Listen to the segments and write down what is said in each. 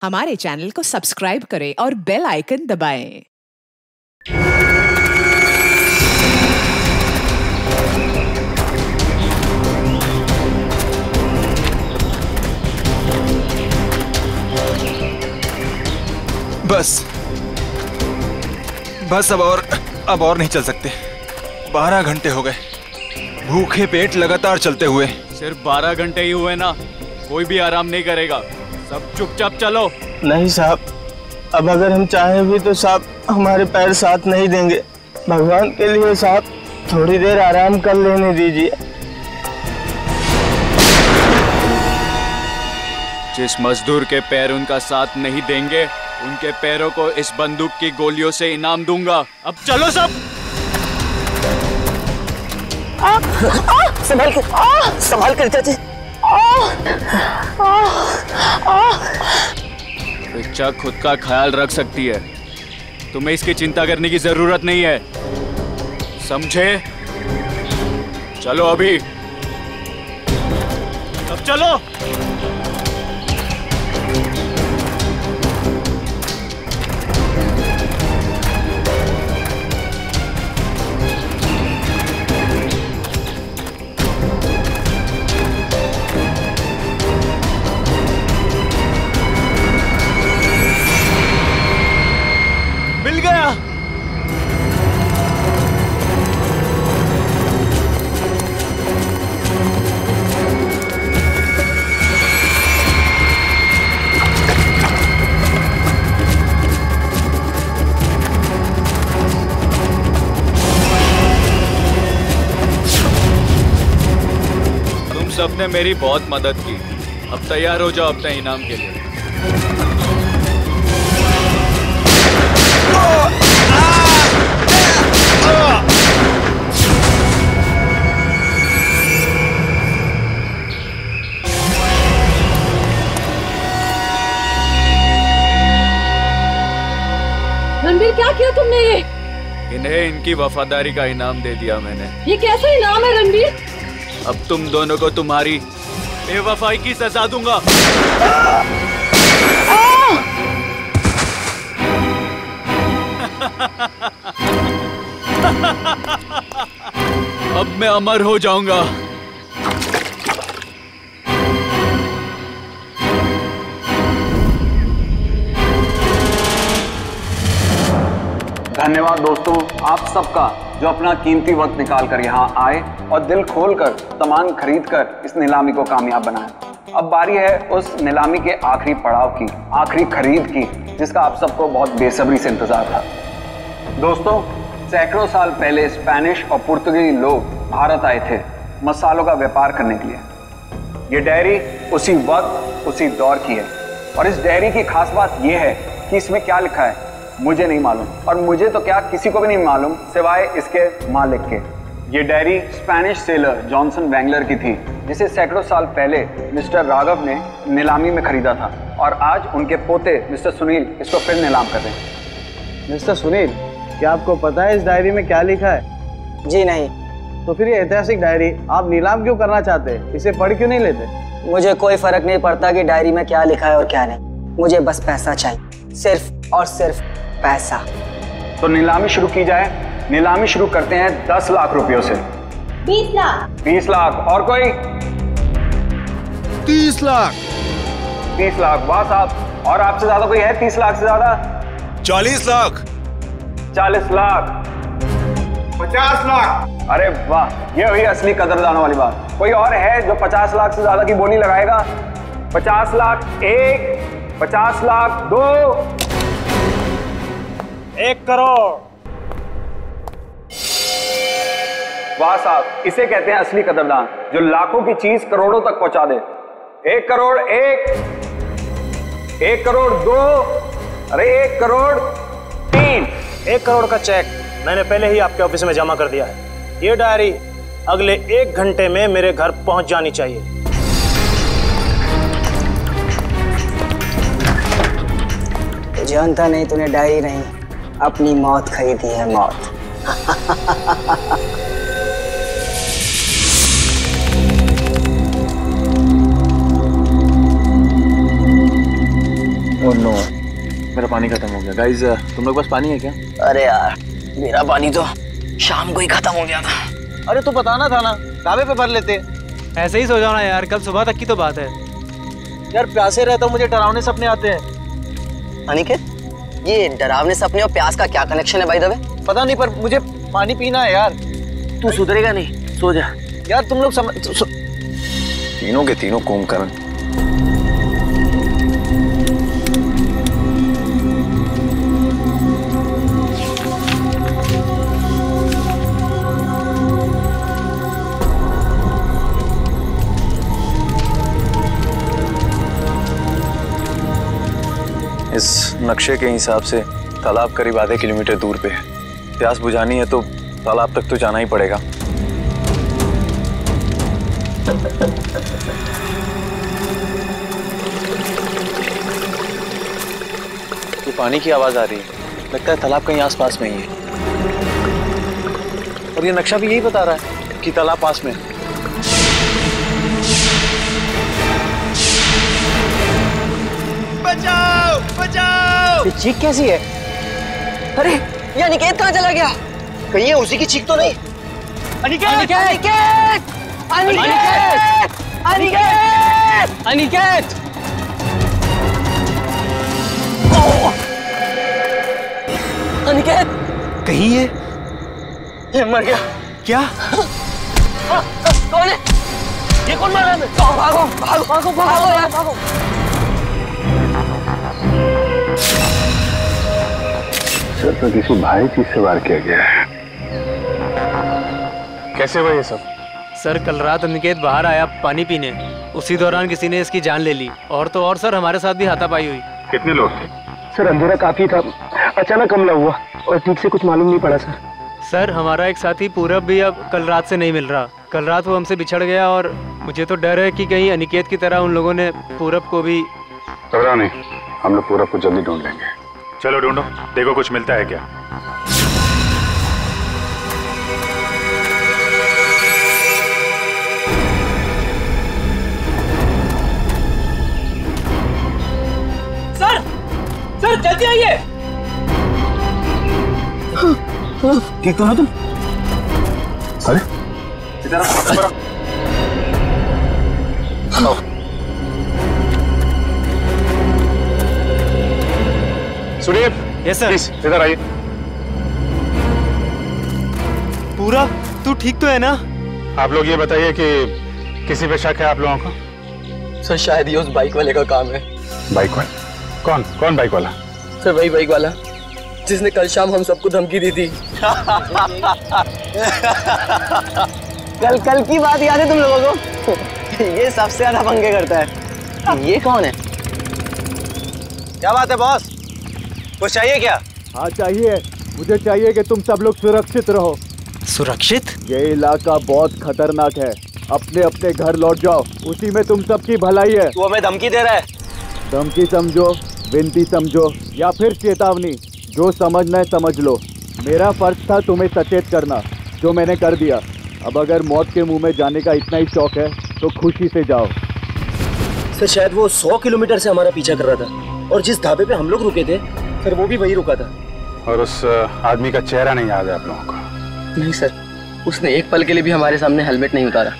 हमारे चैनल को सब्सक्राइब करें और बेल आइकन दबाएं। बस अब और नहीं चल सकते। 12 घंटे हो गए भूखे पेट लगातार चलते हुए। सिर्फ 12 घंटे ही हुए ना, कोई भी आराम नहीं करेगा। सब चुपचाप चलो। नहीं साहब, अब अगर हम चाहें भी तो साहब हमारे पैर साथ नहीं देंगे। भगवान के लिए साहब थोड़ी देर आराम कर लेने दीजिए। जिस मजदूर के पैर उनका साथ नहीं देंगे, उनके पैरों को इस बंदूक की गोलियों से इनाम दूंगा। अब चलो सब। संभाल कर चाची। बच्चा खुद का ख्याल रख सकती है, तुम्हें इसकी चिंता करने की जरूरत नहीं है, समझे? चलो अभी, अब चलो। मिल गया। तुम सबने मेरी बहुत मदद की, अब तैयार हो जाओ अपने इनाम के लिए। रणबीर, क्या किया तुमने ये? इन्हें इनकी वफादारी का इनाम दे दिया मैंने। ये कैसा इनाम है रणबीर? अब तुम दोनों को तुम्हारी बेवफाई की सजा दूंगा। अब मैं अमर हो जाऊंगा। धन्यवाद दोस्तों आप सबका, जो अपना कीमती वक्त निकाल कर यहाँ आए और दिल खोलकर सामान खरीद कर इस नीलामी को कामयाब बनाए। अब बारी है उस नीलामी के आखिरी पड़ाव की, आखिरी खरीद की, जिसका आप सबको बहुत बेसब्री से इंतजार था। दोस्तों, सैकड़ों साल पहले स्पेनिश और पुर्तगाली लोग भारत आए थे मसालों का व्यापार करने के लिए। ये डायरी उसी वक्त उसी दौर की है, और इस डायरी की खास बात यह है कि इसमें क्या लिखा है मुझे नहीं मालूम, और मुझे तो क्या किसी को भी नहीं मालूम सिवाय इसके मालिक के। ये डायरी स्पेनिश सेलर जॉनसन वैंगलर की थी, जिसे सैकड़ों साल पहले मिस्टर राघव ने नीलामी में खरीदा था, और आज उनके पोते मिस्टर सुनील इसको फिर नीलाम कर रहे हैं। मिस्टर सुनील, क्या आपको पता है इस डायरी में क्या लिखा है? जी नहीं। तो फिर ये ऐतिहासिक डायरी आप नीलाम क्यों करना चाहते हैं? इसे पढ़ क्यों नहीं लेते? मुझे कोई फर्क नहीं पड़ता कि डायरी में क्या लिखा है और क्या नहीं, मुझे बस पैसा चाहिए, सिर्फ और सिर्फ पैसा। तो नीलामी शुरू की जाए। नीलामी शुरू करते हैं 10 लाख रुपयों से। 20 लाख। 20 लाख। और कोई? 30 लाख। 30 लाख। वाह साहब, और आपसे ज्यादा कोई है? 30 लाख से ज्यादा? 40 लाख। 40 लाख। 50 लाख। अरे वाह, ये हुई असली कदरदानों वाली बात। कोई और है जो 50 लाख से ज्यादा की बोली लगाएगा? 50 लाख एक, 50 लाख दो, 1 करोड़। वाह साहब, इसे कहते हैं असली कदरदान, जो लाखों की चीज करोड़ों तक पहुंचा दे। 1 करोड़ एक, 1 करोड़ दो, अरे 1 करोड़ तीन। 1 करोड़ का चेक मैंने पहले ही आपके ऑफिस में जमा कर दिया है। ये डायरी अगले 1 घंटे में मेरे घर पहुंच जानी चाहिए। जानता नहीं, तूने डायरी नहीं अपनी मौत खरीदी है, मौत। ओह नो, मेरा पानी खत्म हो गया। गाइस, तुम लोग पास पानी है क्या? अरे यार, मेरा पानी तो शाम को ही खत्म हो गया था। अरे तो बताना था ना, ढाबे पे भर लेते। ऐसे ही सो जाओ ना यार, कल सुबह तक की तो बात है। यार प्यासे रहता हूँ, मुझे डरावने सपने आते हैं। अनिकेत, ये डरावने सपने और प्यास का क्या कनेक्शन है भाई दबे? पता नहीं, पर मुझे पानी पीना है यार। तू सुधरेगा नहीं, सो जा। यार तुम लोग तीनों के तीनों कुंभकर्ण। इस नक्शे के हिसाब से तालाब करीब आधे किलोमीटर दूर पे है। प्यास बुझानी है तो तालाब तक तो जाना ही पड़ेगा। ये पानी की आवाज आ रही है, लगता है तालाब कहीं आसपास में ही है। और ये नक्शा भी यही बता रहा है कि तालाब पास में है। बचाओ बचाओ! ये चीख कैसी है? अरे ये अनिकेत कहाँ चला गया? कहीं ये उसी की चीख तो नहीं? अनिकेत! अनिकेत! अनिकेत! अनिकेत! अनिकेत! अनिकेत! कहीं ये मर गया। क्या? कौन है? ये कौन मारा है? भागो भागो भागो भागो यार भागो! सर, तो किसी भारी चीज से वार किया गया है। कैसे हुआ ये सब? सर, कल रात अनिकेत बाहर आया पानी पीने, उसी दौरान किसी ने इसकी जान ले ली। और तो और सर, हमारे साथ भी हाथापाई हुई। कितने लोग थे? सर अंधेरा काफी था, अचानक हमला हुआ और ठीक से कुछ मालूम नहीं पड़ा सर। सर, हमारा एक साथी पूरब भी अब कल रात से नहीं मिल रहा। कल रात वो हमसे बिछड़ गया और मुझे तो डर है कि कहीं अनिकेत की तरह उन लोगों ने पूरब को भी। घबराओ नहीं, हम लोग पूरब को जल्दी ढूंढ लेंगे। चलो ढूंढो, देखो कुछ मिलता है क्या। सर, सर जल्दी आइए। ठीक तो ना तुम? अरे सुनील, यस सर। इधर आइए। पूरा तू ठीक तो है ना? आप लोग ये बताइए कि किसी पे शक है आप लोगों को? सर शायद ये उस बाइक वाले का काम है। बाइक वाला? कौन कौन बाइक वाला? सर वही बाइक वाला जिसने कल शाम हम सबको धमकी दी थी। कल की बात याद है तुम लोगों को? ये सबसे ज्यादा पंगे करता है। ये कौन है? क्या बात है बॉस, कुछ चाहिए क्या? हाँ चाहिए, मुझे चाहिए कि तुम सब लोग सुरक्षित रहो। सुरक्षित? ये इलाका बहुत खतरनाक है, अपने अपने घर लौट जाओ, उसी में तुम सबकी भलाई है। तू हमें धमकी दे रहा है? धमकी समझो, विनती समझो या फिर चेतावनी, जो समझना है समझ लो। मेरा फर्ज था तुम्हें सचेत करना, जो मैंने कर दिया। अब अगर मौत के मुंह में जाने का इतना ही शौक है तो खुशी से जाओ। सर शायद वो 100 किलोमीटर से हमारा पीछा कर रहा था और जिस ढाबे पे हम लोग रुके थे सर वो भी वही रुका था। और उस आदमी का चेहरा नहीं याद है आप लोगों को? नहीं सर, उसने एक पल के लिए भी हमारे सामने हेलमेट नहीं उतारा।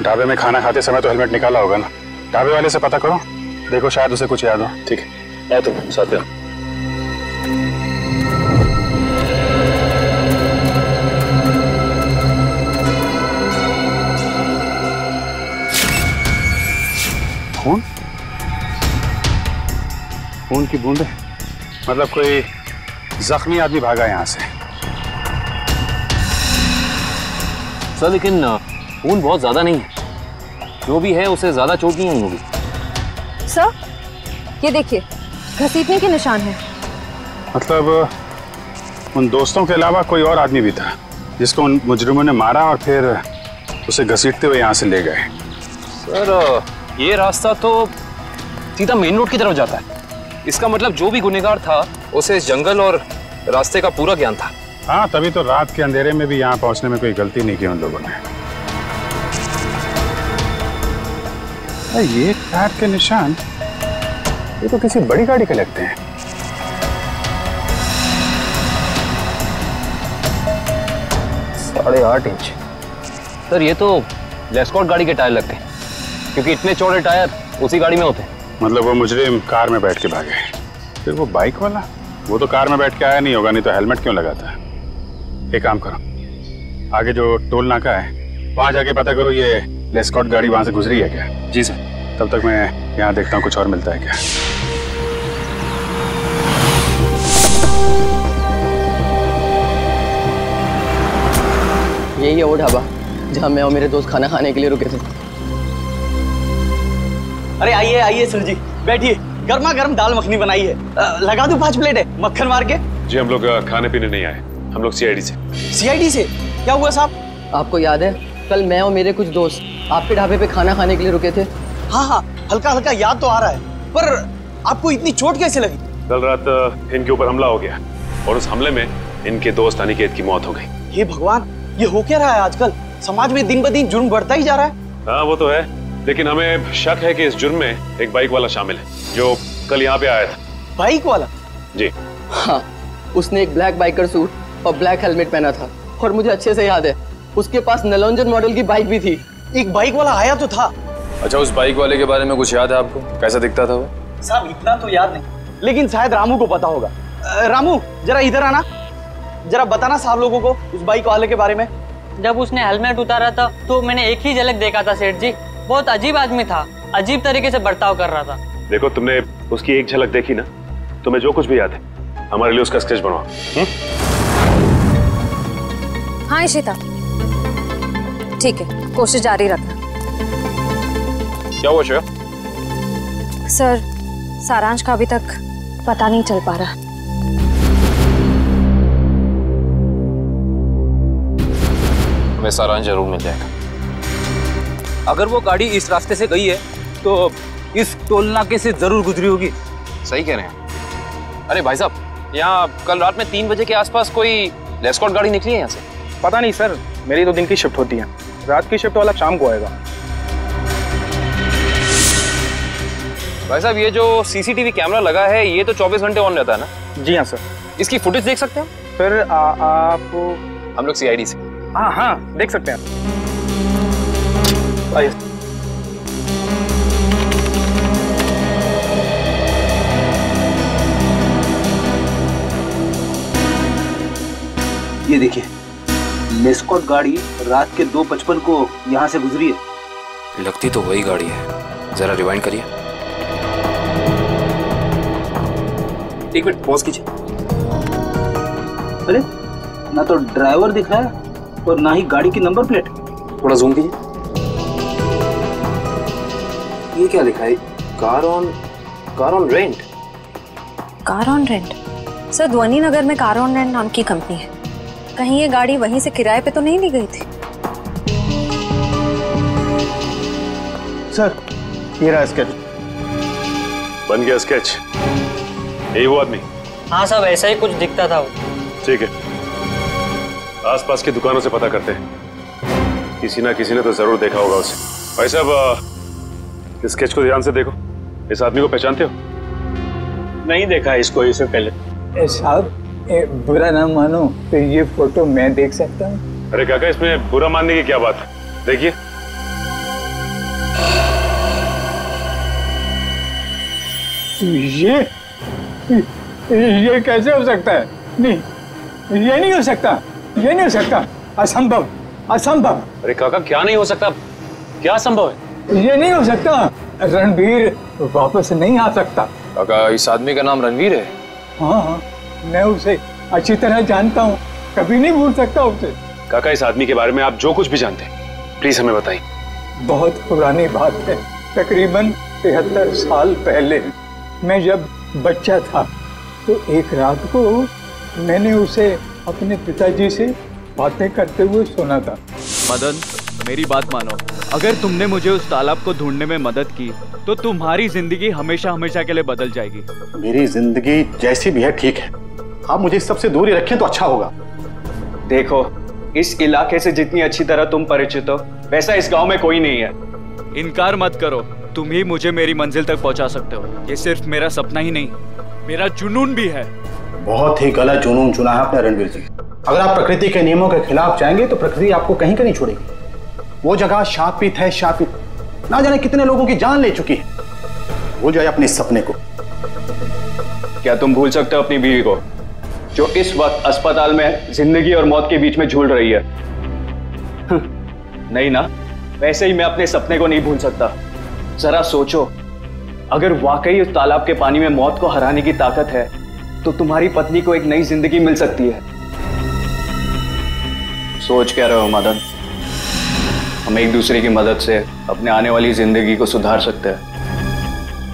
ढाबे में खाना खाते समय तो हेलमेट निकाला होगा ना? ढाबे वाले से पता करो, देखो शायद उसे कुछ याद हो। ठीक है, आए तुम साथ में। खून? खून की बूंदें? मतलब कोई जख्मी आदमी भागा यहाँ से। सर लेकिन खून बहुत ज्यादा नहीं है, जो भी है उसे ज्यादा चोट नहीं आई होगी। सर ये देखिए, घसीटने के निशान हैं। मतलब उन दोस्तों के अलावा कोई और आदमी भी था जिसको उन मुजरिमों ने मारा और फिर उसे घसीटते हुए यहाँ से ले गए। सर ये रास्ता तो सीधा मेन रोड की तरफ जाता है। इसका मतलब जो भी गुनहगार था उसे इस जंगल और रास्ते का पूरा ज्ञान था। हाँ, तभी तो रात के अंधेरे में भी यहाँ पहुँचने में कोई गलती नहीं की उन लोगों ने। ये पैर के निशान, ये तो किसी बड़ी गाड़ी के लगते हैं। साढ़े 8 इंच। सर ये तो लेस्कॉट गाड़ी के टायर लगते हैं, क्योंकि इतने चौड़े टायर उसी गाड़ी में होते हैं। मतलब वो मुजरिम कार में बैठ के भागे, फिर वो बाइक वाला वो तो कार में बैठ के आया नहीं होगा, नहीं तो हेलमेट क्यों लगाता है। एक काम करो, आगे जो टोल नाका है वहां जाके पता करो ये लेस्कॉट गाड़ी वहां से गुजरी है क्या। जी सर। तब तक मैं यहाँ देखता हूँ कुछ और मिलता है क्या। यही है वो ढाबा जहाँ मैं और मेरे दोस्त खाना खाने के लिए रुके थे। अरे आइए आइए सर जी, बैठिए। गर्मा गर्म दाल मखनी बनाई है, लगा दूं 5 प्लेट है मक्खन मार के। जी हम लोग खाने पीने नहीं आए, हम लोग सीआईडी से। सीआईडी से? क्या हुआ साहब? आपको याद है कल मैं और मेरे कुछ दोस्त आपके ढाबे पे खाना खाने के लिए रुके थे? हाँ हाँ, हल्का हल्का याद तो आ रहा है, पर आपको इतनी चोट कैसे लगी? कल रात इनके ऊपर हमला हो गया और उस हमले में इनके दोस्त अनिकेत की मौत हो गई। हे भगवान, ये हो क्या रहा है आजकल? समाज में दिन ब दिन जुर्म बढ़ता ही जा रहा है। हाँ वो तो है, लेकिन हमें शक है कि इस जुर्म में एक बाइक वाला शामिल है जो कल यहाँ पे आया था। बाइक वाला? जी हाँ, उसने एक ब्लैक बाइकर सूट और ब्लैक हेलमेट पहना था, और मुझे अच्छे से याद है उसके पास नलोंजन मॉडल की बाइक भी थी। एक बाइक वाला आया तो था। अच्छा, उस बाइक वाले के बारे में कुछ याद है आपको? कैसा दिखता था वो? साहब इतना तो याद नहीं, लेकिन शायद रामू को पता होगा। रामू जरा इधर आना, जरा बताना साहब लोगों को उस बाइक वाले के बारे में। जब उसने हेलमेट उतारा था तो मैंने एक ही झलक देखा था सेठ जी। बहुत अजीब आदमी था, अजीब तरीके से बर्ताव कर रहा था। देखो तुमने उसकी एक झलक देखी ना, तुम्हें जो कुछ भी याद है हमारे लिए उसका स्केच बनवाओ। हाँ इशिता, ठीक है, कोशिश जारी रखना। क्या हुआ श्रेया? सर, सारांश का अभी तक पता नहीं चल पा रहा। हमें सारांश जरूर मिल जाएगा। अगर वो गाड़ी इस रास्ते से गई है तो इस टोल नाके से जरूर गुजरी होगी। सही कह रहे हैं। अरे भाई साहब, यहाँ कल रात में 3 बजे के आसपास कोई लेस्कॉट गाड़ी निकली है यहाँ से? पता नहीं सर, मेरी तो दिन की शिफ्ट होती है, रात की शिफ्ट वाला शाम को आएगा। भाई साहब, ये जो सीसीटीवी कैमरा लगा है ये तो 24 घंटे ऑन रहता है ना? जी हाँ सर। इसकी फुटेज देख सकते हैं सर? आप? हम लोग सीआईडी से। हाँ हाँ, देख सकते हैं। आइए। ये देखिए, लेस्कॉट गाड़ी रात के 2:55 को यहाँ से गुजरी है। लगती तो वही गाड़ी है, जरा रिवाइंड करिए। एक मिनट पॉज कीजिए। अरे ना तो ड्राइवर दिख रहा है और ना ही गाड़ी की नंबर प्लेट। थोड़ा जूम कीजिए। ये क्या लिखा है? Car on rent. Car on rent? Sir, ध्वनि नगर में कार ऑन रेंट नाम की कंपनी है। कहीं ये गाड़ी वहीं से किराए पे तो नहीं ली गई थी? सर, ये रहा स्केच। बन गया स्केच? यही वो आदमी? हाँ साहब, ऐसा ही कुछ दिखता था वो। ठीक है, आसपास की दुकानों से पता करते हैं, किसी ना किसी ने तो जरूर देखा होगा उसे। भाई साहब, स्केच को ध्यान से देखो, इस आदमी को पहचानते हो? नहीं देखा इसको इससे पहले। साहब बुरा ना मानो तो ये फोटो मैं देख सकता हूँ? अरे काका, इसमें बुरा मानने की क्या बात है? देखिए। ये कैसे हो सकता है? नहीं, ये नहीं हो सकता, ये नहीं हो सकता, असंभव, असंभव। अरे काका, क्या नहीं हो सकता? क्या संभव है? ये नहीं हो सकता, रणवीर वापस नहीं आ सकता। काका, इस आदमी का नाम रणवीर है? हाँ हाँ, मैं उसे अच्छी तरह जानता हूँ, कभी नहीं भूल सकता उसे। काका, इस आदमी के बारे में आप जो कुछ भी जानते हैं प्लीज हमें बताइए। बहुत पुरानी बात है, तकरीबन 73 साल पहले मैं जब बच्चा था तो एक रात को मैंने उसे अपने पिताजी से बातें करते हुए सुना था। मदन, मेरी बात मानो, अगर तुमने मुझे उस तालाब को ढूंढने में मदद की तो तुम्हारी जिंदगी हमेशा हमेशा के लिए बदल जाएगी। मेरी जिंदगी जैसी भी है ठीक है, आप मुझे सबसे दूर ही रखें तो अच्छा होगा। देखो, इस इलाके से जितनी अच्छी तरह तुम परिचित हो वैसा इस गांव में कोई नहीं है। इनकार मत करो, तुम ही मुझे मेरी मंजिल तक पहुंचा सकते हो। ये सिर्फ मेरा सपना ही नहीं, मेरा जुनून भी है। बहुत ही गलत जुनून चुना है आपने रणवीर जी। अगर आप प्रकृति के नियमों के खिलाफ जाएंगे तो प्रकृति आपको कहीं का नहीं छोड़ेगी। वो जगह शापित है, शापित। ना जाने कितने लोगों की जान ले चुकी है। भूल जाए अपने सपने को। क्या तुम भूल सकते हो अपनी बीवी को, जो इस वक्त अस्पताल में जिंदगी और मौत के बीच में झूल रही है? नहीं ना, वैसे ही मैं अपने सपने को नहीं भूल सकता। जरा सोचो, अगर वाकई उस तालाब के पानी में मौत को हराने की ताकत है तो तुम्हारी पत्नी को एक नई जिंदगी मिल सकती है। सोच क्या रहे हो मदन? हम एक दूसरे की मदद से अपने आने वाली जिंदगी को सुधार सकते हैं।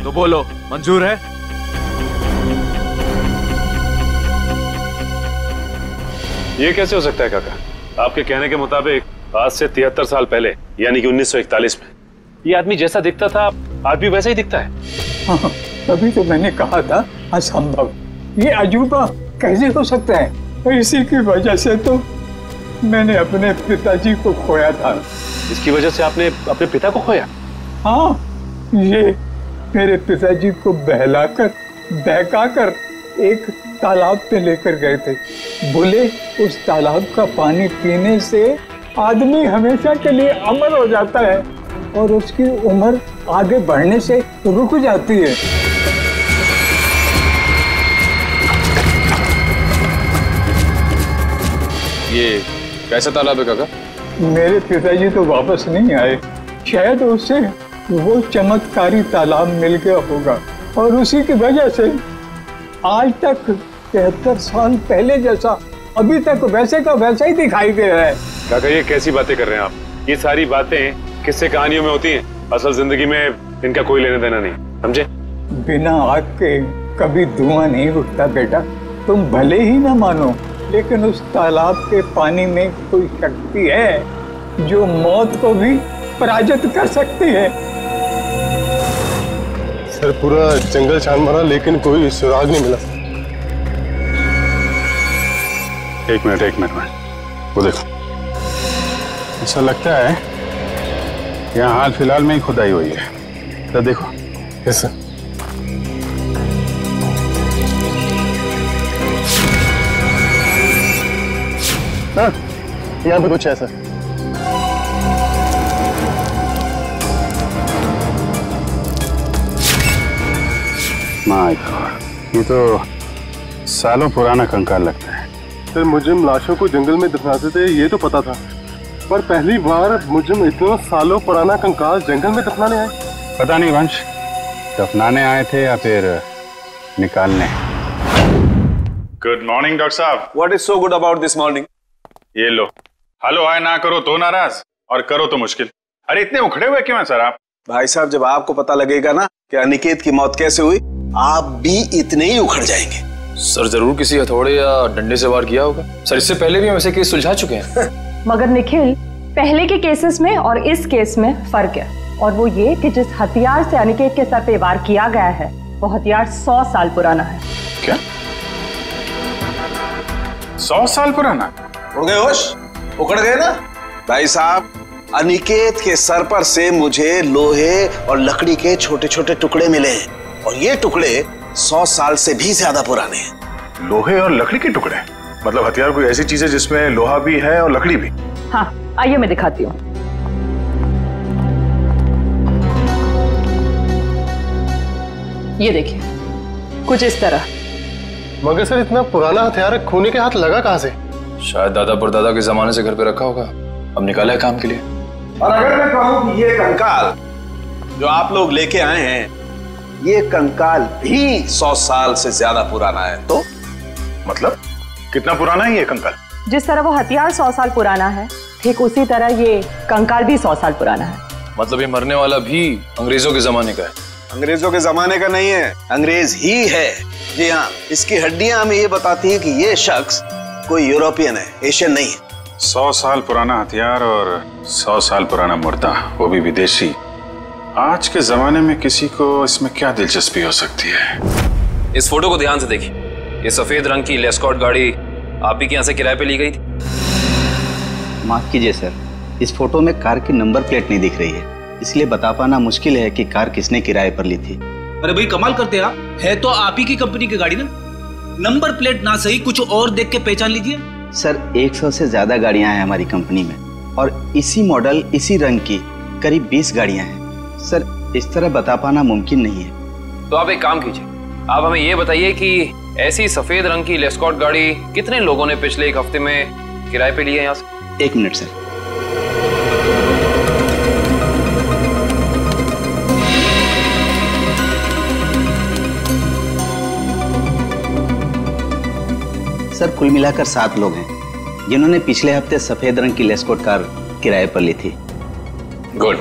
तो बोलो, मंजूर है? ये कैसे हो सकता है काका? आपके कहने के मुताबिक आज से 73 साल पहले यानी कि 1941 में ये आदमी जैसा दिखता था आज भी वैसा ही दिखता है। हाँ, तभी तो मैंने कहा था असंभव। ये अजूबा कैसे हो सकता है? और इसी की वजह से तो मैंने अपने पिताजी को खोया था। इसकी वजह से आपने अपने पिता को खोया? हाँ, ये मेरे पिताजी को बहकाकर एक तालाब पे लेकर गए थे। बोले उस तालाब का पानी पीने से आदमी हमेशा के लिए अमर हो जाता है और उसकी उम्र आगे बढ़ने से रुक जाती है। ये कैसा तालाब है काका? मेरे पिताजी तो वापस नहीं आए। शायद उससे वो चमत्कारी तालाब मिल गया होगा और उसी की वजह से आज तक 73 साल पहले जैसा अभी तक वैसे का वैसा ही दिखाई दे रहा है। काका ये कैसी बातें कर रहे हैं आप? ये सारी बातें किस्से कहानियों में होती हैं, असल जिंदगी में इनका कोई लेना देना नहीं, समझे? बिना आग के कभी धुआं नहीं उठता बेटा। तुम भले ही ना मानो, लेकिन उस तालाब के पानी में कोई शक्ति है जो मौत को भी पराजित कर सकती है। सर पूरा जंगल छान मारा लेकिन कोई सुराग नहीं मिला। एक मिनट वो देखो, ऐसा लगता है यहाँ हाल फिलहाल में ही खुदाई हुई है। तो देखो कैसा? हाँ, यहाँ पे कुछ है सर। माय गॉड, ये तो सालों पुराना कंकाल लगता है। सर मुजरिम लाशों को जंगल में दफनाते थे ये तो पता था, पर पहली बार मुजरिम इतना सालों पुराना कंकाल जंगल में दफनाने आए। पता नहीं वंश, दफनाने आए थे या फिर निकालने। गुड मॉर्निंग डॉक्टर साहब। What is so good about this morning? ये लो, हेलो हाय ना करो तो नाराज और करो तो मुश्किल। अरे इतने उखड़े हुए क्यों हैं सर आप? भाई साहब, जब आपको पता लगेगा ना कि अनिकेत की मौत कैसे हुई, आप भी इतने ही उखड़ जाएंगे। सर जरूर किसी हथौड़े या डंडे से वार किया होगा। सर इससे पहले भी हम ऐसे केस सुलझा चुके हैं। मगर निखिल, पहले के केसेस में और इस केस में फर्क है, और वो ये कि जिस हथियार से अनिकेत के सर पे वार किया गया है वो हथियार 100 साल पुराना है। क्या? 100 साल पुराना? उड़ गए होश? उखड़ गए ना? भाई साहब, अनिकेत के सर पर से मुझे लोहे और लकड़ी के छोटे छोटे टुकड़े मिले हैं और ये टुकड़े 100 साल से भी ज्यादा पुराने हैं। लोहे और लकड़ी के टुकड़े? मतलब हथियार कोई ऐसी चीज है जिसमें लोहा भी है और लकड़ी भी? हाँ, आइए मैं दिखाती हूँ। ये देखिए, कुछ इस तरह। मगर सर इतना पुराना हथियार खूनी के हाथ लगा कहाँ से? शायद दादा परदादा के जमाने से घर पे रखा होगा, अब निकाला है काम के लिए। और अगर मैं कहूं कि ये कंकाल जो आप लोग लेके आए हैं, ये कंकाल भी 100 साल से ज्यादा पुराना है, तो मतलब कितना पुराना है ये कंकाल? जिस तरह वो हथियार 100 साल पुराना है, ठीक उसी तरह ये कंकाल भी 100 साल पुराना है। मतलब ये मरने वाला भी अंग्रेजों के जमाने का है? अंग्रेजों के जमाने का नहीं है, अंग्रेज ही है। जी हाँ, इसकी हड्डियां हमें ये बताती है कि ये शख्स कोई यूरोपियन है, एशियन नहीं है। 100 साल पुराना हथियार और 100 साल पुराना मुर्दा, वो भी विदेशी। आज के जमाने में किसी को इसमें क्या दिलचस्पी हो सकती है? इस फोटो को ध्यान से देखिए। ये सफेद रंग की लेस्कॉट गाड़ी आप ही के यहाँ से किराए पे ली गई थी? माफ कीजिए सर, इस फोटो में कार की नंबर प्लेट नहीं दिख रही है। इसलिए बता पाना मुश्किल है कि कार किसने किराए पर ली थी। अरे भाई कमाल करते आप, है तो आप ही की कंपनी की गाड़ी ना, नंबर प्लेट ना सही कुछ और देख के पहचान लीजिए। सर 100 से ज्यादा गाड़ियां हैं हमारी कंपनी में और इसी मॉडल इसी रंग की करीब 20 गाड़ियां हैं। सर इस तरह बता पाना मुमकिन नहीं है। तो आप एक काम कीजिए, आप हमें ये बताइए कि ऐसी सफेद रंग की लेस्कॉट गाड़ी कितने लोगों ने पिछले एक हफ्ते में किराए पे ली है यहाँ से? 1 मिनट सर। सर कुल मिलाकर 7 लोग हैं जिन्होंने पिछले हफ्ते सफेद रंग की लेस्कॉट कार किराए पर ली थी। गुड,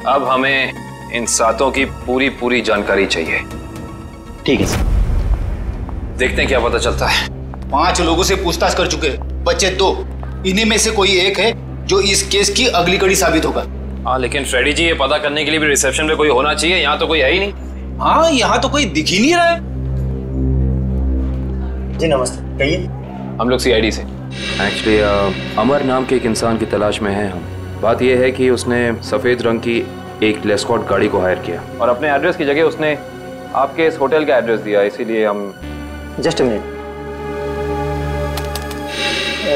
अब हमें इन 7 की पूरी जानकारी चाहिए। ठीक है सर। देखते हैं क्या पता चलता है। 5 लोगों से पूछताछ कर चुके, बचे 2। इन्हीं में से कोई एक है जो इस केस की अगली कड़ी साबित होगा। हाँ लेकिन फ्रेडी जी, ये पता करने के लिए भी रिसेप्शन पे कोई होना चाहिए, यहाँ तो कोई है ही नहीं। हाँ यहाँ तो कोई दिख ही नहीं रहा है। जी नमस्ते, कहिए। हम लोग CID से। एक्चुअली अमर नाम के एक इंसान की तलाश में हैं हम। बात यह है कि उसने सफ़ेद रंग की एक लेस्कॉट गाड़ी को हायर किया और अपने एड्रेस की जगह उसने आपके इस होटल का एड्रेस दिया, इसीलिए हम। जस्ट अ मिनट,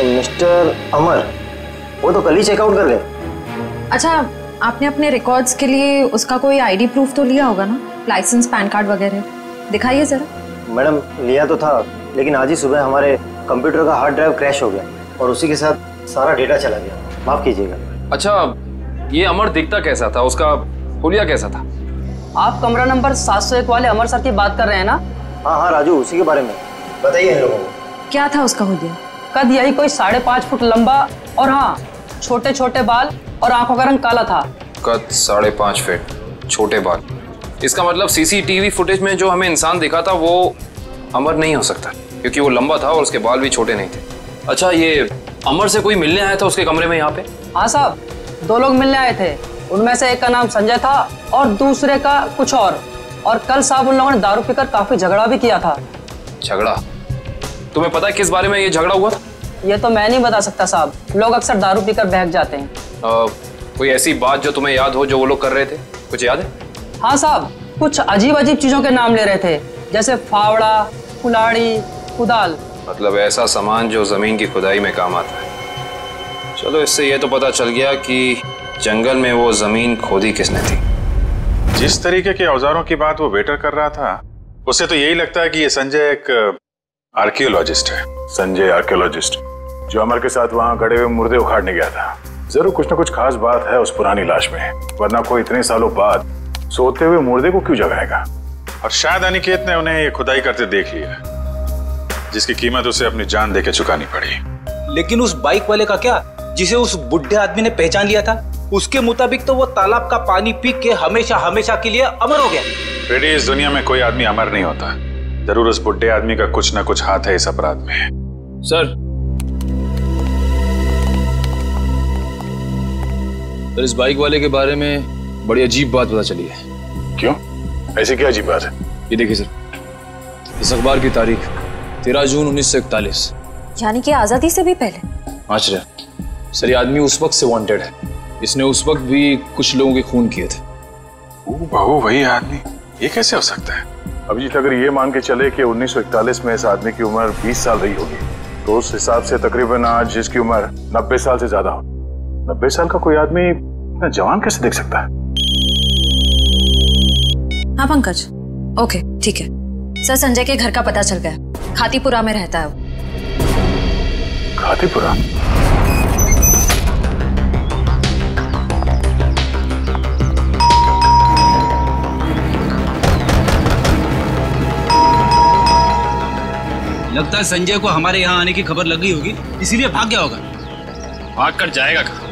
मिस्टर अमर, वो तो कल ही चेकआउट कर गए। अच्छा, आपने अपने रिकॉर्ड्स के लिए उसका कोई ID प्रूफ तो लिया होगा ना, लाइसेंस, पैन कार्ड वगैरह? दिखाइए जरा। मैडम लिया तो था, लेकिन आज ही सुबह हमारे कंप्यूटर का हार्ड ड्राइव क्रैश हो गया और उसी के साथ सारा डेटा चला गया, माफ कीजिएगा। अच्छा, ये अमर दिखता कैसा था, उसका हुलिया कैसा था? आप कमरा नंबर 701 वाले अमर सर की बात कर रहे हैं ना? हाँ राजू, उसी के बारे में बताइए इन लोगों को। क्या था उसका हुलिया? कद यही कोई 5.5 फुट लंबा और हाँ छोटे छोटे बाल और आंखों का रंग काला था। कद 5.5 फीट, छोटे बाल। इसका मतलब CCTV फुटेज में जो हमें इंसान दिखा था वो अमर नहीं हो सकता, क्योंकि वो लंबा था और उसके बाल भी छोटे नहीं थे। अच्छा, ये अमर से कोई मिलने आया था उसके कमरे में यहाँ पे? हाँ साहब, 2 लोग मिलने आए थे। उनमें से एक का नाम संजय था और दूसरे का कुछ और कल साहब उन लोगों ने दारू पीकर काफी झगड़ा भी किया था। झगड़ा? तुम्हें पता है किस बारे में ये झगड़ा हुआ था? ये तो मैं नहीं बता सकता साहब, लोग अक्सर दारू पीकर बहक जाते हैं। कोई ऐसी बात जो तुम्हें याद हो जो वो लोग कर रहे थे, कुछ याद है? हाँ साहब, कुछ अजीब चीजों के नाम ले रहे थे, जैसे फावड़ा, कुल्हाड़ी, कुदाल। मतलब ऐसा सामान जो जमीन की खुदाई में काम आता है। चलो, इससे ये तो पता चल गया कि जंगल में वो जमीन खोदी किसने थी। जिस तरीके के औजारों की बात वो वेटर कर रहा था, उससे तो यही लगता है कि ये संजय एक आर्कियोलॉजिस्ट है। संजय आर्कियोलॉजिस्ट, जो अमर के साथ वहां गड़े हुए मुर्दे उखाड़ने गया था। जरूर कुछ ना कुछ खास बात है उस पुरानी लाश में, वरना कोई इतने सालों बाद सोते हुए मुर्दे को क्यों जगाएगा। और शायद अनिकेत ने उन्हें ये खुदाई करते देख लिया, जिसकी कीमत उसे अपनी जान देके चुकानी पड़ी। लेकिन उस बाइक वाले का क्या, जिसे उस बुढ़े आदमी ने पहचान लिया था? उसके मुताबिक तो वो तालाब का पानी पी के हमेशा के लिए अमर हो गया। फ्रेडी, इस दुनिया में कोई आदमी अमर नहीं होता। जरूर उस बुढ़े आदमी का कुछ ना कुछ हाथ है इस अपराध में। सर, इस बाइक वाले के बारे में बड़ी अजीब बात पता चली है। क्यों? ऐसी क्या अजीब बात है? ये देखिए सर, इस अखबार की तारीख 13 जून 1941, यानी कि आजादी से भी पहले। आश्चर्य सर, ये आदमी उस वक्त से वांटेड है। इसने उस वक्त भी कुछ लोगों के खून किए थे। बहू, वही आदमी? ये कैसे हो सकता है? अभिजीत, अगर ये मान के चले कि 1941 में इस आदमी की उम्र 20 साल रही होगी, तो उस हिसाब से तकरीबन आज जिसकी उम्र 90 साल से ज्यादा हो, 90 साल का कोई आदमी इतना जवान कैसे दिख सकता है? हाँ पंकज, ओके ठीक है सर। संजय के घर का पता चल गया, खातीपुरा में रहता है वो। खातीपुरा? लगता है संजय को हमारे यहाँ आने की खबर लग गई होगी, इसीलिए भाग गया होगा। भाग कर जाएगा कहाँ?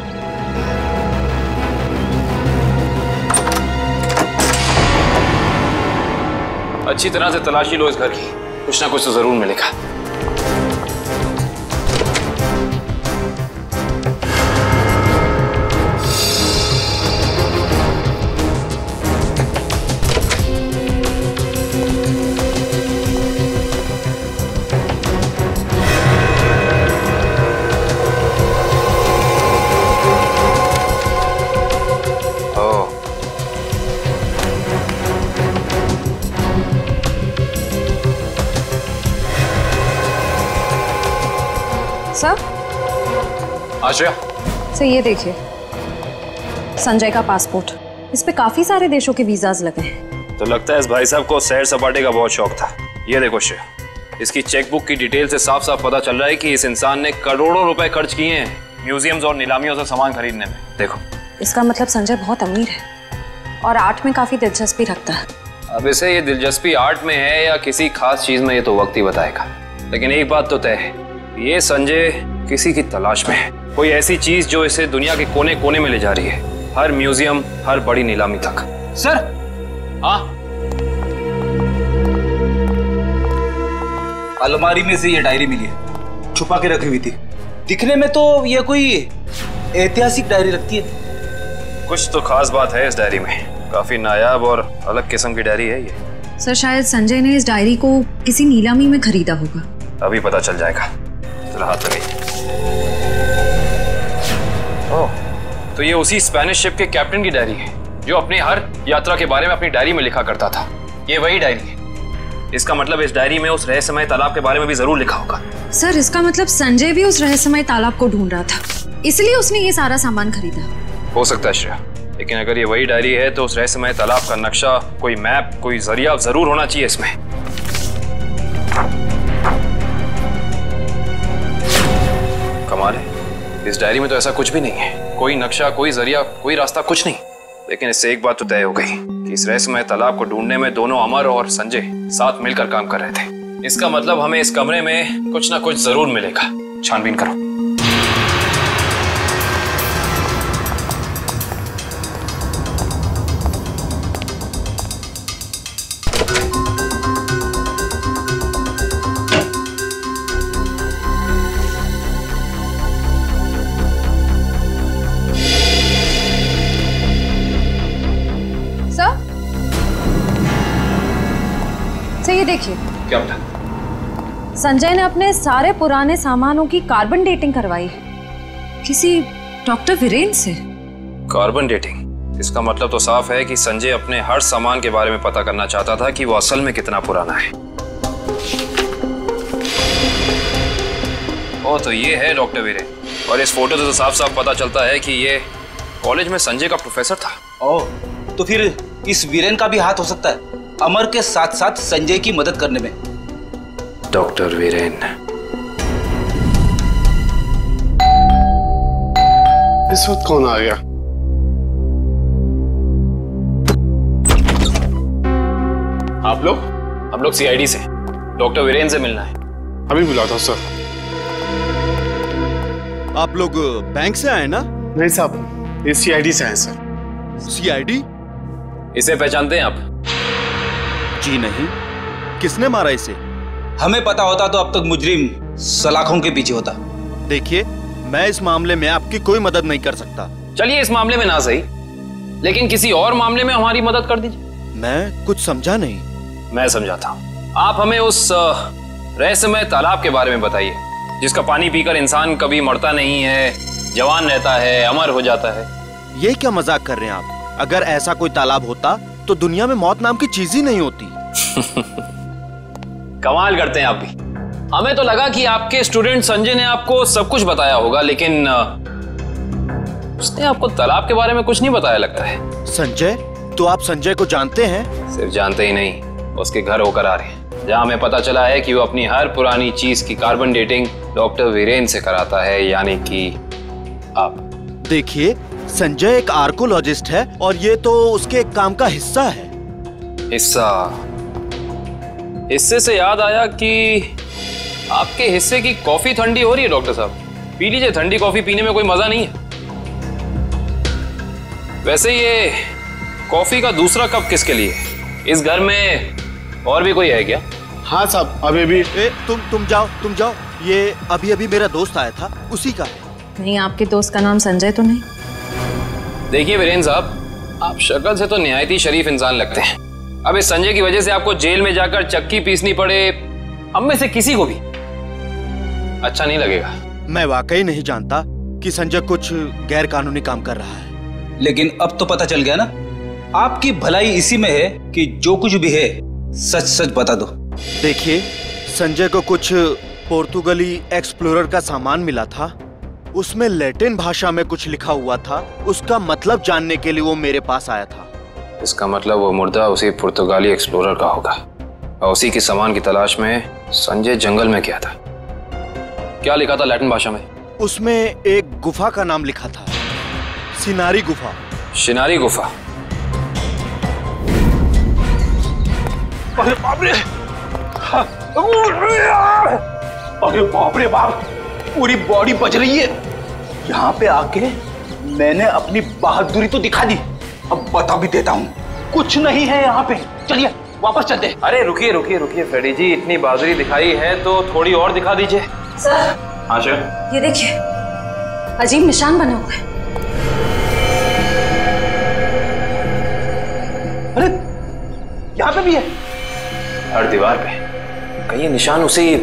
अच्छी तरह से तलाशी लो इस घर की, कुछ ना कुछ तो जरूर मिलेगा। सर आश्रया, सर ये देखिए संजय का पासपोर्ट, इस पे काफी सारे देशों के वीजाज लगे हैं। तो लगता है इस भाई साहब को सैर सपाटे का बहुत शौक था। ये देखो श्रेया, इसकी चेकबुक की डिटेल से साफ साफ पता चल रहा है कि इस इंसान ने करोड़ों रुपए खर्च किए हैं म्यूजियम्स और नीलामियों से सामान खरीदने में। देखो, इसका मतलब संजय बहुत अमीर है और आर्ट में काफी दिलचस्पी रखता है। अब इसे ये दिलचस्पी आर्ट में है या किसी खास चीज में, ये तो वक्त ही बताएगा। लेकिन एक बात तो तय है, ये संजय किसी की तलाश में है, कोई ऐसी चीज जो इसे दुनिया के कोने कोने में ले जा रही है, हर म्यूजियम, हर बड़ी नीलामी तक। सर, हाँ, अलमारी में से ये डायरी मिली है, छुपा के रखी हुई थी। दिखने में तो ये कोई ऐतिहासिक डायरी लगती है। कुछ तो खास बात है इस डायरी में, काफी नायाब और अलग किस्म की डायरी है ये। सर शायद संजय ने इस डायरी को किसी नीलामी में खरीदा होगा। अभी पता चल जाएगा। चलो हाथ लगाइए। ओह, तो ये उसी स्पेनिश शिप के कैप्टन की डायरी है जो अपनी हर यात्रा के बारे में अपनी डायरी में लिखा करता था। ये वही डायरी है। इसका मतलब इस डायरी में उस रहस्यमय तालाब के बारे में भी जरूर लिखा होगा। सर इसका मतलब संजय भी उस रहस्यमय तालाब को ढूंढ रहा था, इसलिए उसने ये सारा सामान खरीदा। हो सकता है श्रेया, लेकिन अगर ये वही डायरी है तो उस रहस्यमय तालाब का नक्शा, कोई मैप, कोई जरिया जरूर होना चाहिए इसमें। कमाल है, इस डायरी में तो ऐसा कुछ भी नहीं है, कोई नक्शा, कोई जरिया, कोई रास्ता, कुछ नहीं। लेकिन इससे एक बात तो तय हो गई कि इस रहस्यमय तालाब को ढूंढने में दोनों अमर और संजय साथ मिलकर काम कर रहे थे। इसका मतलब हमें इस कमरे में कुछ ना कुछ जरूर मिलेगा। छानबीन करो। ये देखिए, क्या बता? संजय ने अपने सारे पुराने सामानों की कार्बन डेटिंग करवाई है किसी डॉक्टर वीरेन से। Carbon dating? इसका मतलब तो साफ है कि संजय अपने हर सामान के बारे में पता करना चाहता था कि वो असल में कितना पुराना है। ओ, तो ये है डॉक्टर वीरेन, और इस फोटो से तो साफ साफ पता चलता है कि ये कॉलेज में संजय का प्रोफेसर था। ओह, तो फिर इस वीरेन का भी हाथ हो सकता है अमर के साथ साथ संजय की मदद करने में। डॉक्टर वीरेन। इस वक्त कौन आ गया? आप लोग? हम लोग सीआईडी से, डॉक्टर वीरेन से मिलना है। अभी बुलाता हूं सर। आप लोग बैंक से आए ना? नहीं साहब, ये सीआईडी से आए सर। सीआईडी? इसे पहचानते हैं आप? जी नहीं। किसने मारा इसे? हमें पता होता तो अब तक मुजरिम सलाखों के पीछे होता। देखिए, मैं इस मामले में आपकी कोई मदद नहीं कर सकता। चलिए इस मामले में ना सही, लेकिन किसी और मामले में हमारी मदद कर दीजिए। मैं कुछ समझा नहीं। मैं समझाता हूँ। आप हमें उस रहस्यमय तालाब के बारे में बताइए जिसका पानी पीकर इंसान कभी मरता नहीं है, जवान रहता है, अमर हो जाता है। ये क्या मजाक कर रहे हैं आप? अगर ऐसा कोई तालाब होता तो दुनिया में मौत नाम की चीज ही नहीं होती। कमाल करते हैं आप भी। हमें तो लगा कि आपके स्टूडेंट संजय ने आपको सब कुछ बताया होगा, लेकिन उसने आपको तालाब के बारे में कुछ नहीं बताया लगता है। संजय? तो आप संजय को जानते हैं? सिर्फ जानते ही नहीं, उसके घर होकर आ रहे हैं, जहां हमें पता चला है कि वो अपनी हर पुरानी चीज की कार्बन डेटिंग डॉक्टर वीरेन से कराता है, यानी कि आप। देखिए, संजय एक आर्कोलॉजिस्ट है और ये तो उसके काम का हिस्सा है। हिस्सा? हिस्से से याद आया कि आपके हिस्से की कॉफी ठंडी हो रही है डॉक्टर साहब, पी लीजिए। ठंडी कॉफी पीने में कोई मजा नहीं है। वैसे ये कॉफी का दूसरा कप किसके लिए? इस घर में और भी कोई है क्या? हाँ साहब, अभी भी। तुम जाओ। ये अभी मेरा दोस्त आया था, उसी का है। नहीं, आपके दोस्त का नाम संजय तो नहीं? देखिए वीरेन साहब, आप शक्ल से तो निहायत ही शरीफ इंसान लगते हैं। अब इस संजय की वजह से आपको जेल में जाकर चक्की पीसनी पड़े, हम में से किसी को भी अच्छा नहीं लगेगा। मैं वाकई नहीं जानता कि संजय कुछ गैर कानूनी काम कर रहा है। लेकिन अब तो पता चल गया ना, आपकी भलाई इसी में है कि जो कुछ भी है सच सच बता दो। देखिए, संजय को कुछ पोर्तुगली एक्सप्लोरर का सामान मिला था, उसमें लैटिन भाषा में कुछ लिखा हुआ था। उसका मतलब जानने के लिए वो मेरे पास आया था। इसका मतलब वो मुर्दा उसी पुर्तगाली एक्सप्लोरर का होगा और उसी के सामान की तलाश में संजय जंगल में गया था। क्या लिखा था लैटिन भाषा में? उसमें एक गुफा का नाम लिखा था, सिनारी गुफा। शिनारी गुफा? अरे बाप रे! अरे बाप रे बाप! पूरी बॉडी बज रही है। यहाँ पे आके मैंने अपनी बहादुरी तो दिखा दी, अब बता भी देता हूँ, कुछ नहीं है यहाँ पे। चलिए वापस चलते। अरे रुकिए रुकिए रुकिए फ्रेडी जी, इतनी बहादुरी दिखाई है तो थोड़ी और दिखा दीजिए। सर। हाँ सर। ये देखिए, अजीब निशान बने हुए। अरे यहाँ पे भी है। हर दीवार पे। कहीं ये निशान उसी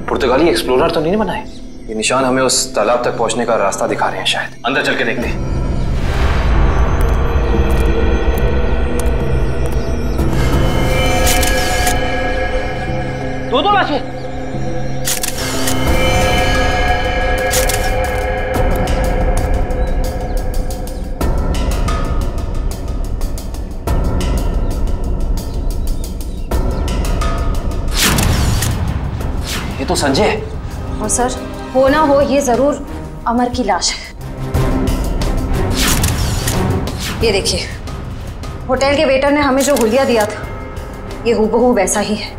पुर्तगाली एक्सप्लोरर तो नहीं बनाए? ये निशान हमें उस तालाब तक पहुंचने का रास्ता दिखा रहे हैं शायद। अंदर चल के देखते हैं। दो लाशें। ये तो संजय। और सर, हो ना हो ये जरूर अमर की लाश है। ये देखिए, होटल के वेटर ने हमें जो हुलिया दिया था, ये हूबहू वैसा ही है।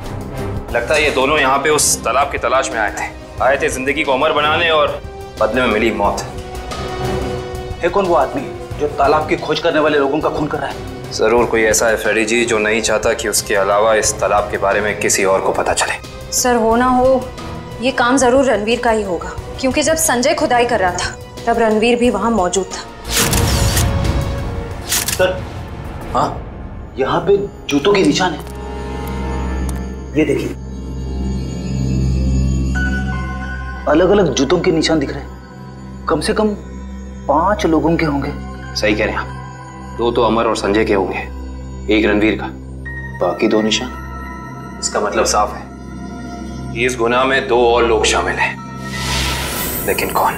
लगता है ये दोनों यहाँ पे उस तालाब की तलाश में आए थे जिंदगी को अमर बनाने और बदले में मिली मौत। है कौन वो आदमी जो तालाब की खोज करने वाले लोगों का खून कर रहा है? जरूर कोई ऐसा है फ्रेडी जी जो नहीं चाहता कि उसके अलावा इस तालाब के बारे में किसी और को पता चले। सर, हो ना हो ये काम जरूर रणवीर का ही होगा, क्योंकि जब संजय खुदाई कर रहा था तब रणवीर भी वहां मौजूद था। सर, हाँ, यहाँ पे जूतों के निशान है। ये देखिए, अलग अलग जूतों के निशान दिख रहे हैं। कम से कम 5 लोगों के होंगे। सही कह रहे हैं आप। 2 तो अमर और संजय के होंगे, 1 रणवीर का, बाकी 2 निशान। इसका मतलब साफ है, इस गुनाह में 2 और लोग शामिल हैं, लेकिन कौन?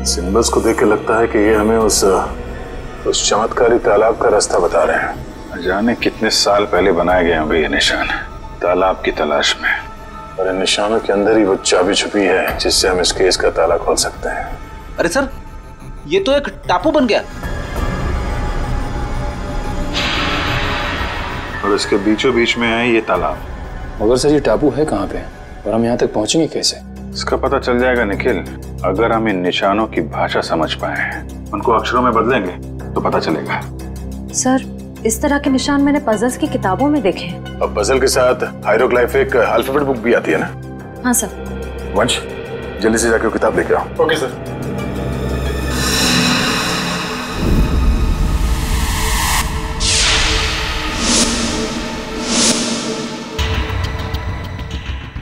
सिंबल्स को देख के लगता है कि ये हमें उस चमत्कारी तालाब का रास्ता बता रहे हैं। जाने कितने साल पहले बनाए गए होंगे ये निशान, तालाब की तलाश में। और इन निशानों के अंदर ही वो चाबी छुपी है जिससे हम इस केस का ताला खोल सकते हैं। अरे सर, ये तो एक टापू बन गया। और इसके बीचों बीच में है ये तालाब। मगर सर, ये टापू है कहाँ पे और हम यहाँ तक पहुंचेंगे कैसे? इसका पता चल जाएगा निखिल, अगर हम इन निशानों की भाषा समझ पाए, उनको अक्षरों में बदलेंगे तो पता चलेगा। सर, इस तरह के निशान मैंने पजल्स की किताबों में देखे हैं। अब पजल के साथ हायरोग्लाइफिक अल्फाबेट बुक भी आती है ना? हाँ सर। वंश, जल्दी से जाके वो किताब लेके आओ। Okay sir.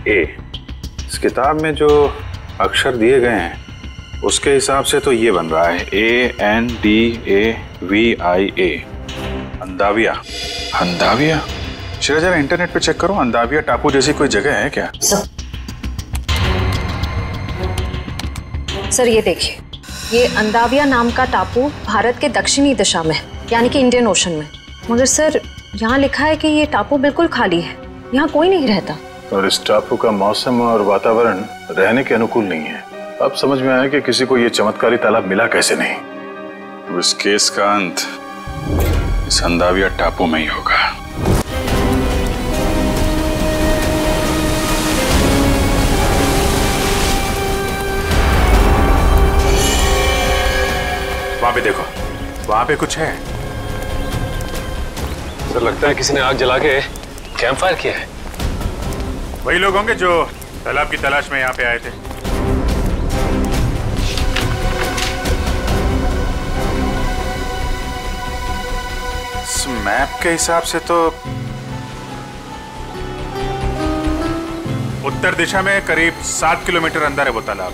इस किताब में जो अक्षर दिए गए हैं उसके हिसाब से तो ये बन रहा है ANDAVIA, अंदाविया। अंदाविया? चलो जरा इंटरनेट पे चेक करो, अंदाविया टापू जैसी कोई जगह है क्या? सर, ये देखिए, ये अंदाविया नाम का टापू भारत के दक्षिणी दिशा में, यानी कि इंडियन ओशन में। मगर सर, यहाँ लिखा है कि ये टापू बिल्कुल खाली है, यहाँ कोई नहीं रहता। और इस टापू का मौसम और वातावरण रहने के अनुकूल नहीं है। अब समझ में आया कि किसी को ये चमत्कारी तालाब मिला कैसे नहीं। इस केस का अंत इस अंदाविया टापू में ही होगा। वहां पे देखो, वहां पे कुछ है। सर, लगता है किसी ने आग जला के कैंप फायर किया है। वही लोग होंगे जो तालाब की तलाश में यहाँ पे आए थे। इस मैप के हिसाब से तो उत्तर दिशा में करीब 7 किलोमीटर अंदर है वो तालाब।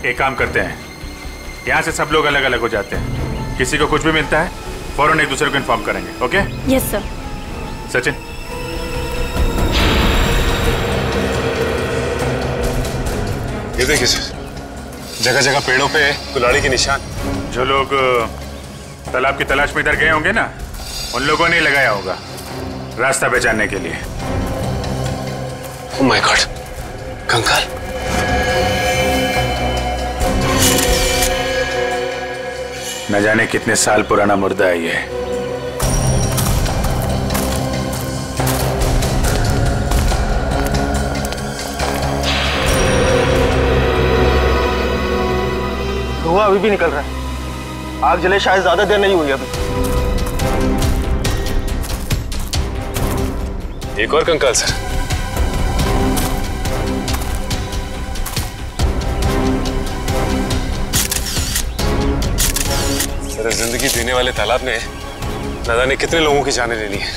एक काम करते हैं, यहाँ से सब लोग अलग अलग हो जाते हैं। किसी को कुछ भी मिलता है फौरन एक दूसरे को इन्फॉर्म करेंगे। ओके? Yes sir. सचिन, ये देखिए सर, जगह जगह पेड़ों पे कुल्हाड़ी के निशान। जो लोग तालाब की तलाश में इधर गए होंगे ना, उन लोगों ने लगाया होगा रास्ता पहचानने के लिए। ओह माय गॉड, कंकाल। न जाने कितने साल पुराना मुर्दा है ये। धुआं अभी भी निकल रहा है। आग जले शायद ज्यादा देर नहीं हुई अभी। एक और कंकाल सर। सर, जिंदगी देने वाले तालाब ने न जाने कितने लोगों की जानें ले ली है।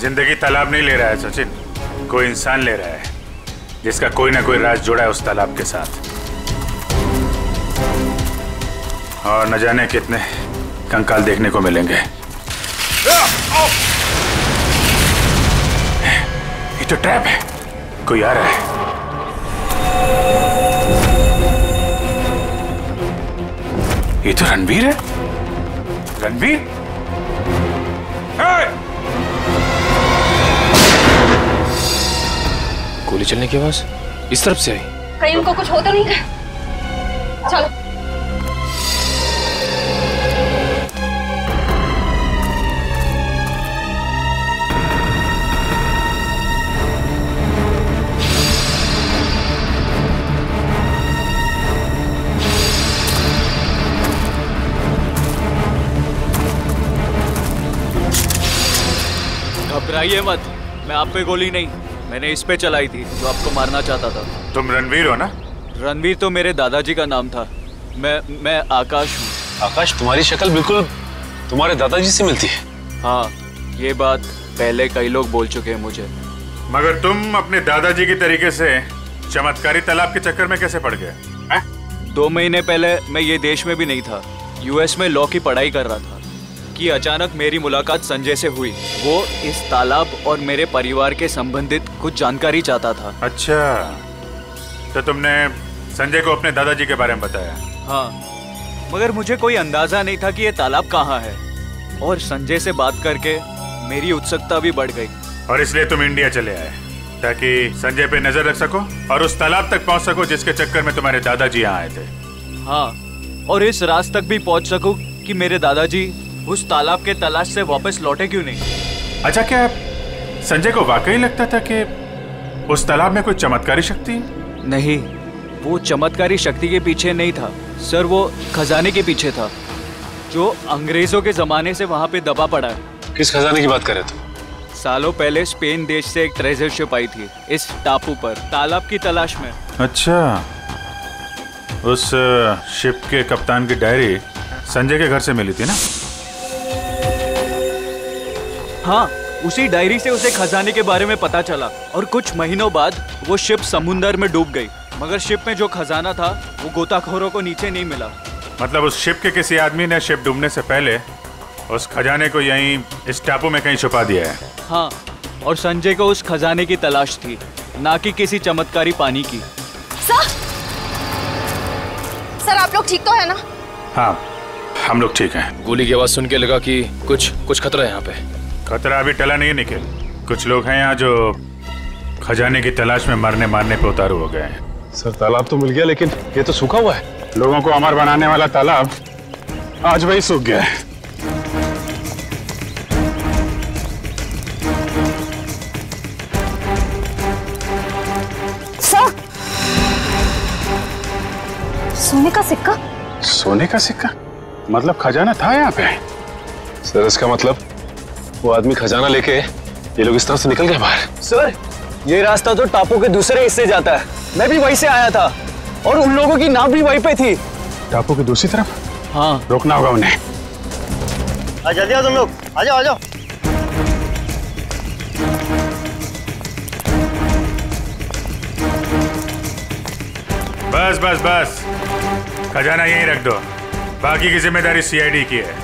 जिंदगी तालाब नहीं ले रहा है सचिन, कोई इंसान ले रहा है जिसका कोई ना कोई राज जुड़ा है उस तालाब के साथ। और न जाने कितने कंकाल देखने को मिलेंगे। ये तो ट्रैप है, कोई आ रहा है। ये तो रणवीर है। रणवीर, गोली चलने की आवाज इस तरफ से आई। कहीं उनको कुछ हो तो नहीं गया? चलो। घबराइए मत, मैं आप पे गोली नहीं, मैंने इस पे चलाई थी जो आपको मारना चाहता था। तुम रणवीर हो ना? रणवीर तो मेरे दादाजी का नाम था। मैं आकाश हूँ। आकाश, तुम्हारी शक्ल बिल्कुल तुम्हारे दादाजी से मिलती है। हाँ, ये बात पहले कई लोग बोल चुके हैं मुझे। मगर तुम अपने दादाजी की तरीके से चमत्कारी तालाब के चक्कर में कैसे पड़ गए? 2 महीने पहले मैं ये देश में भी नहीं था, यूएस में लॉ की पढ़ाई कर रहा था कि अचानक मेरी मुलाकात संजय से हुई। वो इस तालाब और मेरे परिवार के संबंधित कुछ जानकारी चाहता था। अच्छा, तो तुमने संजय को अपने दादाजी के बारे में बताया? हाँ, मगर मुझे कोई अंदाजा नहीं था कि ये तालाब कहाँ है। और संजय से बात करके मेरी उत्सुकता भी बढ़ गई। और इसलिए तुम इंडिया चले आए ताकि संजय पे नजर रख सको और उस तालाब तक पहुंच सको जिसके चक्कर में तुम्हारे दादाजी यहाँ आए थे। हाँ, और इस राज तक भी पहुंच सकूं कि मेरे दादाजी उस तालाब के तलाश से वापस लौटे क्यों नहीं। अच्छा, क्या संजय को वाकई लगता था कि उस तालाब में कोई चमत्कारी शक्ति है? नहीं, वो चमत्कारी शक्ति के पीछे नहीं था सर, वो खजाने के पीछे था जो अंग्रेजों के जमाने से वहाँ पे दबा पड़ा है। किस खजाने की बात कर रहे थे? सालों पहले स्पेन देश से एक ट्रेजर शिप आई थी इस टापू पर तालाब की तलाश में। अच्छा, उस शिप के कप्तान की डायरी संजय के घर से मिली थी ना? हाँ, उसी डायरी से उसे खजाने के बारे में पता चला और कुछ महीनों बाद वो शिप समुंदर में डूब गई। मगर शिप में जो खजाना था वो गोताखोरों को नीचे नहीं मिला। मतलब उस शिप के किसी आदमी ने शिप डूबने से पहले उस खजाने को यहीं इस टापू में कहीं छुपा दिया है। हाँ, और संजय को उस खजाने की तलाश थी, ना कि किसी चमत्कारी पानी की। सर, आप लोग ठीक तो है ना? हाँ, हम लोग ठीक हैं। गोली की आवाज सुन के लगा कि कुछ खतरा है यहाँ पे। खतरा अभी टला नहीं है निखिल। कुछ लोग हैं यहाँ जो खजाने की तलाश में मरने मारने पे उतारू हो गए हैं। सर, तालाब तो मिल गया लेकिन ये तो सूखा हुआ है। लोगों को अमर बनाने वाला तालाब आज वही सूख गया है। सर, सोने का सिक्का। सोने का सिक्का? मतलब खजाना था यहाँ पे? सर, इसका मतलब वो आदमी खजाना लेके ये लोग इस तरफ से निकल गए बाहर। सर, ये रास्ता तो टापू के दूसरे हिस्से जाता है। मैं भी वहीं से आया था और उन लोगों की नाव भी वहीं पे थी। टापू की दूसरी तरफ? हाँ, रोकना होगा उन्हें। जल्दी आओ तुम लोग, आ जाओ आ जाओ। बस बस बस, खजाना यहीं रख दो, बाकी की जिम्मेदारी सीआईडी की है।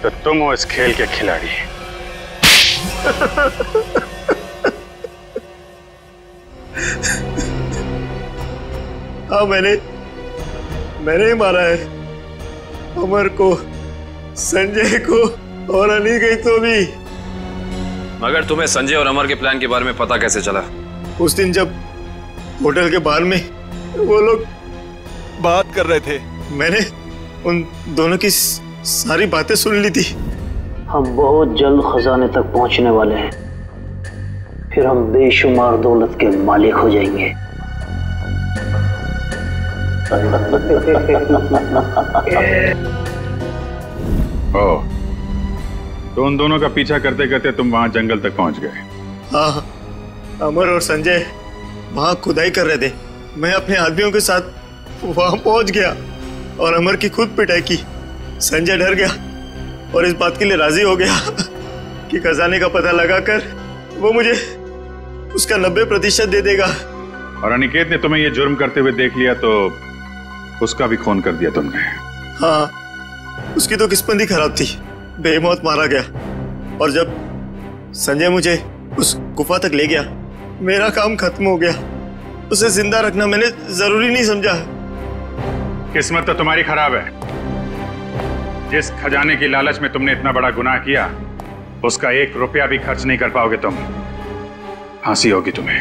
तो तुम हो इस खेल के खिलाड़ी। हाँ, मैंने ही मारा है अमर को, संजय को और अनिकेत को भी। मगर तुम्हें संजय और अमर के प्लान के बारे में पता कैसे चला? उस दिन जब होटल के बाहर में वो लोग बात कर रहे थे, मैंने उन दोनों की सारी बातें सुन ली थी। हम बहुत जल्द खजाने तक पहुंचने वाले हैं, फिर हम बेशुमार दौलत के मालिक हो जाएंगे। ओह, तो उन दोनों का पीछा करते करते तुम वहां जंगल तक पहुंच गए। हाँ, अमर और संजय वहां खुदाई कर रहे थे। मैं अपने आदमियों के साथ वहां पहुंच गया और अमर की खुद पिटाई की। संजय डर गया और इस बात के लिए राजी हो गया कि खजाने का पता लगाकर वो मुझे उसका 90% दे देगा। और अनिकेत ने तुम्हें ये जुर्म करते हुए देख लिया तो उसका भी खून कर दिया तुमने। हाँ, उसकी तो किस्मत ही खराब थी, बेमौत मारा गया। और जब संजय मुझे उस गुफा तक ले गया, मेरा काम खत्म हो गया। उसे जिंदा रखना मैंने जरूरी नहीं समझा। किस्मत तो तुम्हारी खराब है। जिस खजाने की लालच में तुमने इतना बड़ा गुनाह किया, उसका 1 रुपया भी खर्च नहीं कर पाओगे तुम। फांसी होगी तुम्हें।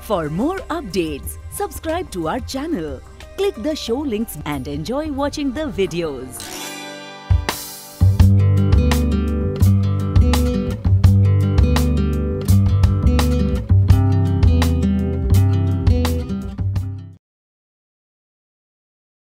For more updates, subscribe to our channel, click the show links and enjoy watching the videos.